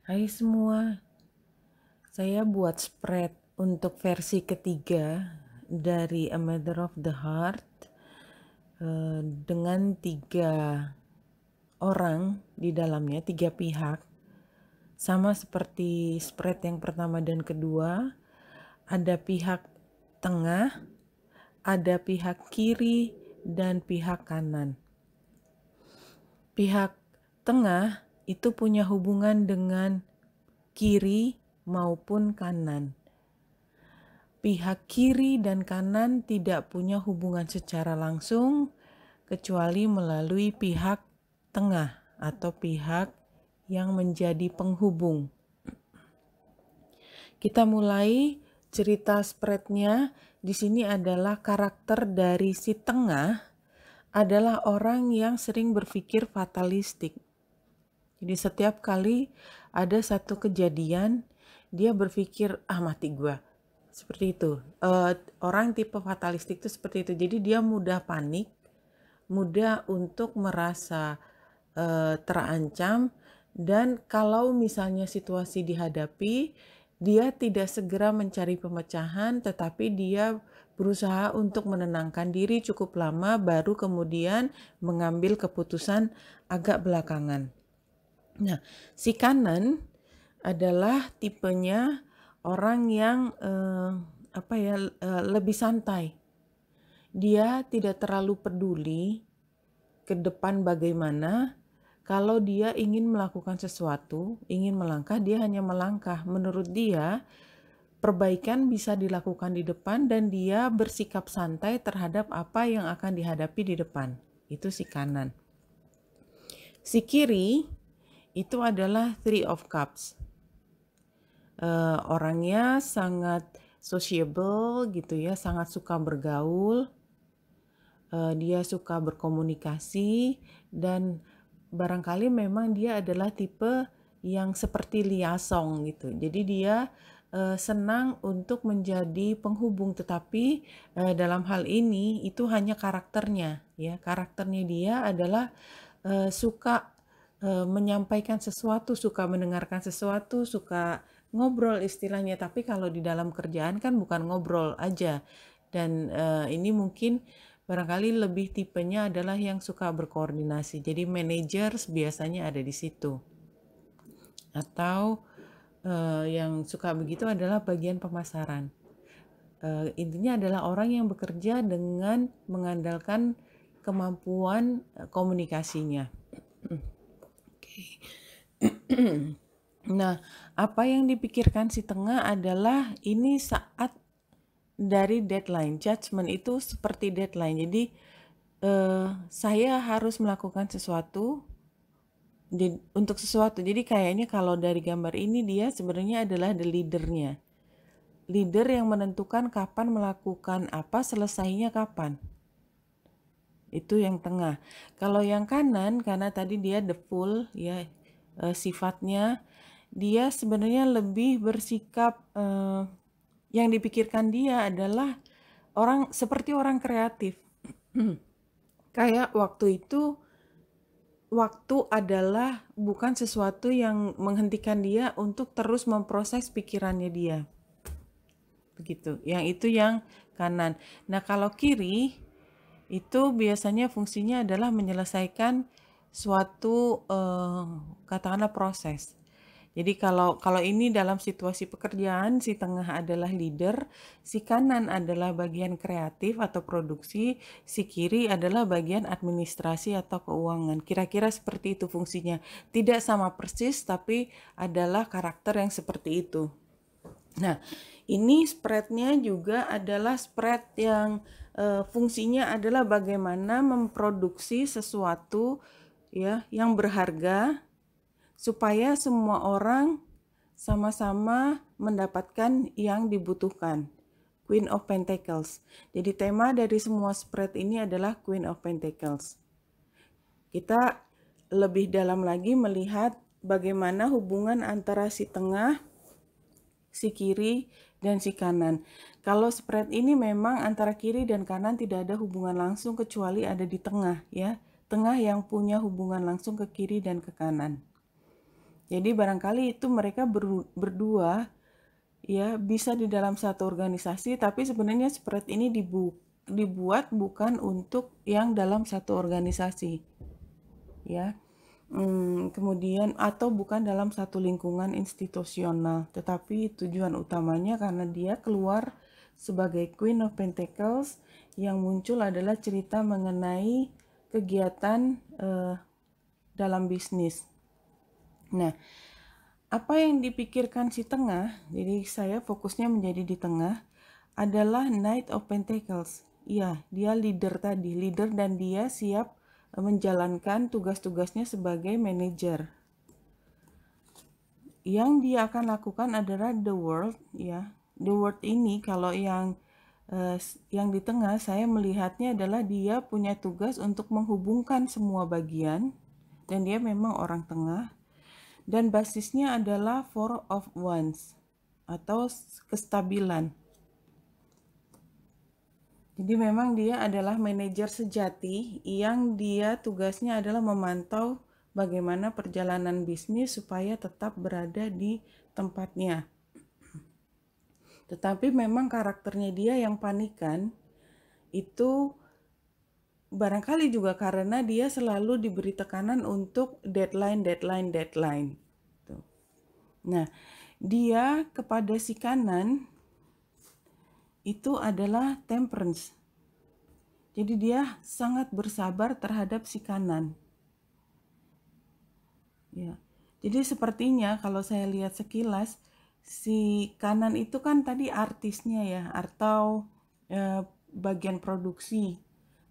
Hai semua, saya buat spread untuk versi ketiga dari A Matter of the Heart dengan 3 orang di dalamnya, 3 pihak. Sama seperti spread yang pertama dan kedua, ada pihak tengah, ada pihak kiri, dan pihak kanan. Pihak tengah itu punya hubungan dengan kiri maupun kanan. Pihak kiri dan kanan tidak punya hubungan secara langsung kecuali melalui pihak tengah atau pihak yang menjadi penghubung. Kita mulai cerita spreadnya. Di sini adalah karakter dari si tengah adalah orang yang sering berpikir fatalistik. Jadi setiap kali ada satu kejadian, dia berpikir, mati gua. Seperti itu. Orang tipe fatalistik itu seperti itu. Jadi dia mudah panik, mudah untuk merasa terancam, dan kalau misalnya situasi dihadapi, dia tidak segera mencari pemecahan, tetapi dia berusaha untuk menenangkan diri cukup lama, baru kemudian mengambil keputusan agak belakangan. Nah, si kanan adalah tipenya orang yang lebih santai. Dia tidak terlalu peduli ke depan bagaimana. Kalau dia ingin melakukan sesuatu, ingin melangkah, dia hanya melangkah. Menurut dia, perbaikan bisa dilakukan di depan dan dia bersikap santai terhadap apa yang akan dihadapi di depan. Itu si kanan. Si kiri itu adalah Three of Cups. Orangnya sangat sociable gitu ya, sangat suka bergaul. Dia suka berkomunikasi dan barangkali memang dia adalah tipe yang seperti liaison gitu. Jadi dia senang untuk menjadi penghubung, tetapi dalam hal ini itu hanya karakternya ya. Karakternya dia adalah suka menyampaikan sesuatu, suka mendengarkan sesuatu, suka ngobrol istilahnya. Tapi kalau di dalam kerjaan kan bukan ngobrol aja. Dan ini mungkin barangkali lebih tipenya adalah yang suka berkoordinasi. Jadi managers biasanya ada di situ. Atau yang suka begitu adalah bagian pemasaran. Intinya adalah orang yang bekerja dengan mengandalkan kemampuan komunikasinya. Nah, apa yang dipikirkan si tengah adalah ini saat dari deadline. Judgment itu seperti deadline. Jadi saya harus melakukan sesuatu untuk sesuatu. Jadi kayaknya kalau dari gambar ini dia sebenarnya adalah the leadernya. Leader yang menentukan kapan melakukan apa, selesainya kapan. Itu yang tengah. Kalau yang kanan, karena tadi dia the fool ya, sifatnya dia sebenarnya lebih bersikap yang dipikirkan dia adalah seperti orang kreatif. Kayak waktu itu, waktu adalah bukan sesuatu yang menghentikan dia untuk terus memproses pikirannya dia. Begitu. Yang itu yang kanan. Nah, kalau kiri itu biasanya fungsinya adalah menyelesaikan suatu katakanlah proses. Jadi kalau ini dalam situasi pekerjaan, si tengah adalah leader, si kanan adalah bagian kreatif atau produksi, si kiri adalah bagian administrasi atau keuangan. Kira-kira seperti itu fungsinya. Tidak sama persis, tapi adalah karakter yang seperti itu. Nah, ini spreadnya juga adalah spread yang fungsinya adalah bagaimana memproduksi sesuatu ya yang berharga supaya semua orang sama-sama mendapatkan yang dibutuhkan. Queen of Pentacles. Jadi tema dari semua spread ini adalah Queen of Pentacles. Kita lebih dalam lagi melihat bagaimana hubungan antara si tengah, si kiri, dan si kanan. Kalau spread ini memang antara kiri dan kanan tidak ada hubungan langsung kecuali ada di tengah ya. Tengah yang punya hubungan langsung ke kiri dan ke kanan. Jadi barangkali itu mereka berdua ya bisa di dalam satu organisasi, tapi sebenarnya spread ini dibuat bukan untuk yang dalam satu organisasi ya. Kemudian atau bukan dalam satu lingkungan institusional, tetapi tujuan utamanya karena dia keluar sebagai Queen of Pentacles, yang muncul adalah cerita mengenai kegiatan dalam bisnis. Nah, apa yang dipikirkan si tengah, jadi saya fokusnya menjadi di tengah, adalah Knight of Pentacles. Iya, dia leader tadi, leader, dan dia siap menjalankan tugas-tugasnya sebagai manajer. Yang dia akan lakukan adalah the world, ya. The world ini kalau yang di tengah saya melihatnya adalah dia punya tugas untuk menghubungkan semua bagian, dan dia memang orang tengah, dan basisnya adalah Four of Wands atau kestabilan. Jadi memang dia adalah manajer sejati yang dia tugasnya adalah memantau bagaimana perjalanan bisnis supaya tetap berada di tempatnya. Tetapi memang karakternya dia yang panikan itu barangkali juga karena dia selalu diberi tekanan untuk deadline. Nah, dia kepada si kanan itu adalah temperance. Jadi dia sangat bersabar terhadap si kanan. Ya. Jadi sepertinya kalau saya lihat sekilas, si kanan itu kan tadi artisnya ya, atau bagian produksi.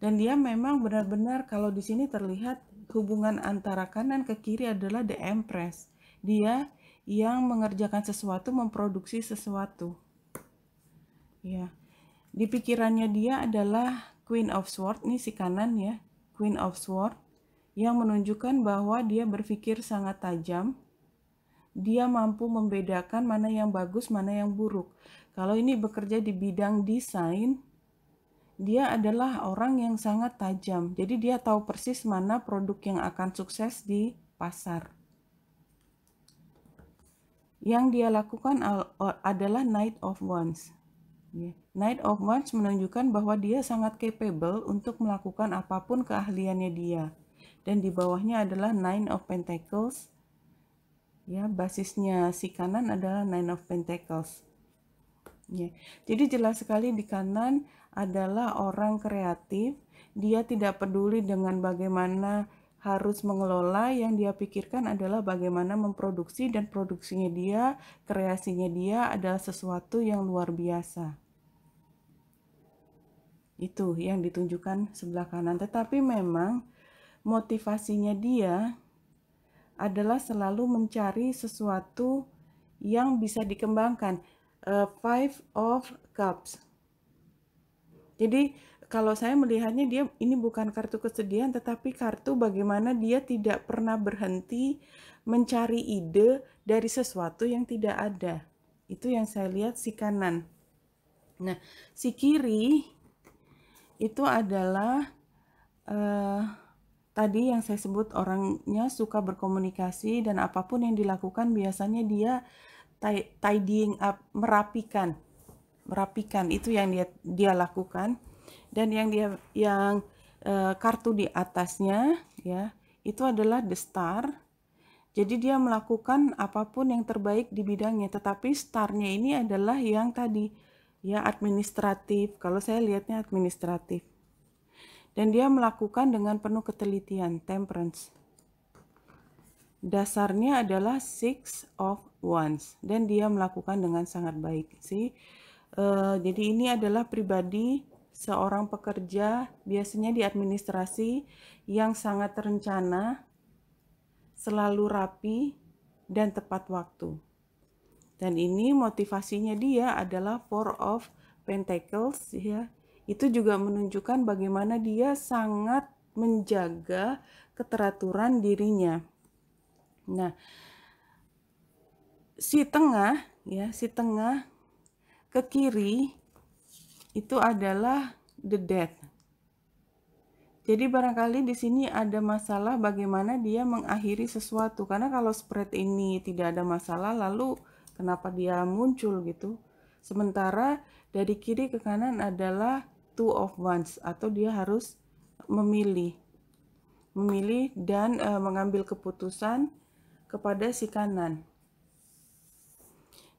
Dan dia memang benar-benar kalau di sini terlihat hubungan antara kanan ke kiri adalah the Empress. Dia yang mengerjakan sesuatu, memproduksi sesuatu. Ya. Di pikirannya dia adalah Queen of Swords, nih si kanan ya, Queen of Swords, yang menunjukkan bahwa dia berpikir sangat tajam. Dia mampu membedakan mana yang bagus, mana yang buruk. Kalau ini bekerja di bidang desain, dia adalah orang yang sangat tajam. Jadi dia tahu persis mana produk yang akan sukses di pasar. Yang dia lakukan adalah Knight of Wands. Knight of Wands menunjukkan bahwa dia sangat capable untuk melakukan apapun keahliannya dia. Dan di bawahnya adalah Nine of Pentacles. Ya, basisnya si kanan adalah Nine of Pentacles. Ya. Jadi jelas sekali di kanan adalah orang kreatif. Dia tidak peduli dengan bagaimana harus mengelola, yang dia pikirkan adalah bagaimana memproduksi, dan produksinya dia, kreasinya dia adalah sesuatu yang luar biasa. Itu yang ditunjukkan sebelah kanan. Tetapi memang motivasinya dia adalah selalu mencari sesuatu yang bisa dikembangkan. Five of Cups. Jadi kalau saya melihatnya dia ini bukan kartu kesedihan, tetapi kartu bagaimana dia tidak pernah berhenti mencari ide dari sesuatu yang tidak ada. Itu yang saya lihat si kanan. Nah, si kiri itu adalah tadi yang saya sebut orangnya suka berkomunikasi, dan apapun yang dilakukan biasanya dia tidying up, merapikan itu yang dia lakukan. Dan yang kartu di atasnya ya itu adalah the star. Jadi dia melakukan apapun yang terbaik di bidangnya, tetapi starnya ini adalah yang tadi ya administratif. Kalau saya lihatnya administratif. Dan dia melakukan dengan penuh ketelitian, temperance. Dasarnya adalah Six of Wands, dan dia melakukan dengan sangat baik. Jadi ini adalah pribadi seorang pekerja, biasanya di administrasi, yang sangat terencana, selalu rapi, dan tepat waktu. Dan ini motivasinya dia adalah Four of Pentacles ya. Itu juga menunjukkan bagaimana dia sangat menjaga keteraturan dirinya. Nah, si tengah ke kiri itu adalah the Death. Jadi barangkali di sini ada masalah bagaimana dia mengakhiri sesuatu. Karena kalau spread ini tidak ada masalah, lalu kenapa dia muncul gitu? Sementara dari kiri ke kanan adalah two of wands, atau dia harus memilih dan mengambil keputusan kepada si kanan.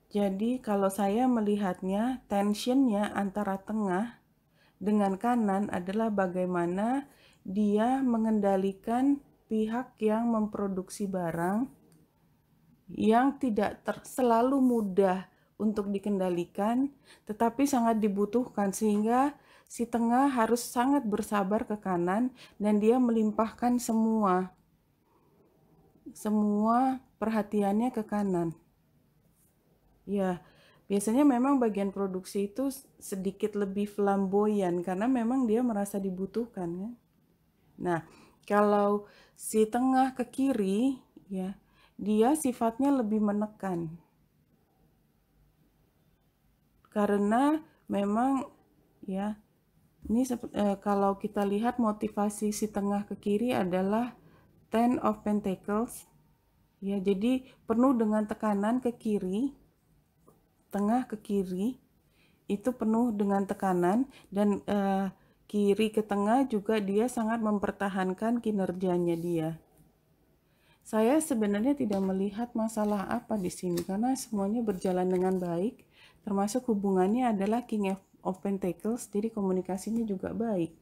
Jadi kalau saya melihatnya, tensionnya antara tengah dengan kanan adalah bagaimana dia mengendalikan pihak yang memproduksi barang yang tidak selalu mudah untuk dikendalikan, tetapi sangat dibutuhkan, sehingga si tengah harus sangat bersabar ke kanan dan dia melimpahkan semua perhatiannya ke kanan. Ya, biasanya memang bagian produksi itu sedikit lebih flamboyan karena memang dia merasa dibutuhkan kan. Nah, kalau si tengah ke kiri, ya, dia sifatnya lebih menekan. Karena memang ya, ini kalau kita lihat motivasi si tengah ke kiri adalah Ten of Pentacles. Ya, jadi penuh dengan tekanan ke kiri. Tengah ke kiri itu penuh dengan tekanan, dan kiri ke tengah juga dia sangat mempertahankan kinerjanya dia. Saya sebenarnya tidak melihat masalah apa di sini karena semuanya berjalan dengan baik, termasuk hubungannya adalah King of Pentacles, jadi komunikasinya juga baik.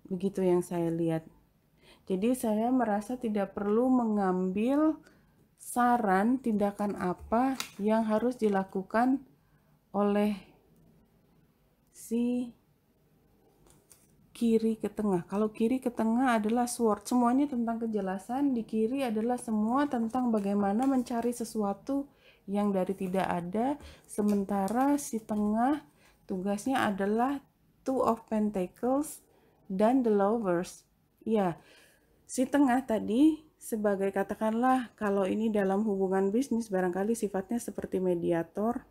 Begitu yang saya lihat. Jadi saya merasa tidak perlu mengambil saran tindakan apa yang harus dilakukan oleh si kiri ke tengah. Kalau kiri ke tengah adalah sword, semuanya tentang kejelasan. Di kiri adalah semua tentang bagaimana mencari sesuatu yang dari tidak ada. Sementara si tengah tugasnya adalah Two of Pentacles dan the Lovers. Ya, si tengah tadi sebagai, katakanlah kalau ini dalam hubungan bisnis barangkali sifatnya seperti mediator.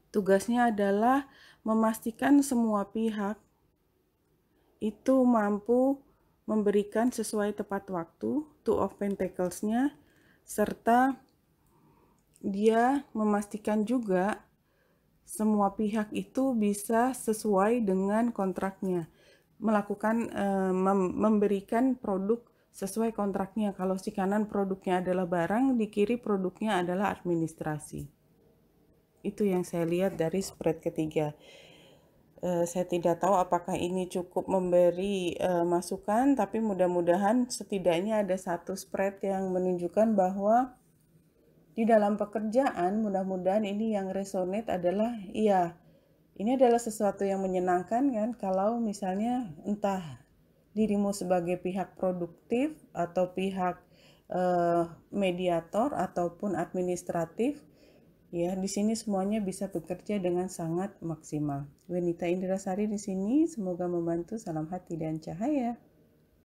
Tugasnya adalah memastikan semua pihak itu mampu memberikan sesuai tepat waktu, Two of Pentacles-nya, serta dia memastikan juga semua pihak itu bisa sesuai dengan kontraknya, melakukan memberikan produk sesuai kontraknya. Kalau si kanan produknya adalah barang, di kiri produknya adalah administrasi. Itu yang saya lihat dari spread ketiga. Saya tidak tahu apakah ini cukup memberi masukan, tapi mudah-mudahan setidaknya ada satu spread yang menunjukkan bahwa di dalam pekerjaan, mudah-mudahan ini yang resonate adalah, iya, ini adalah sesuatu yang menyenangkan kan, kalau misalnya entah dirimu sebagai pihak produktif atau pihak mediator ataupun administratif, ya, di sini semuanya bisa bekerja dengan sangat maksimal. Wenita Indrasari di sini, semoga membantu. Salam hati dan cahaya.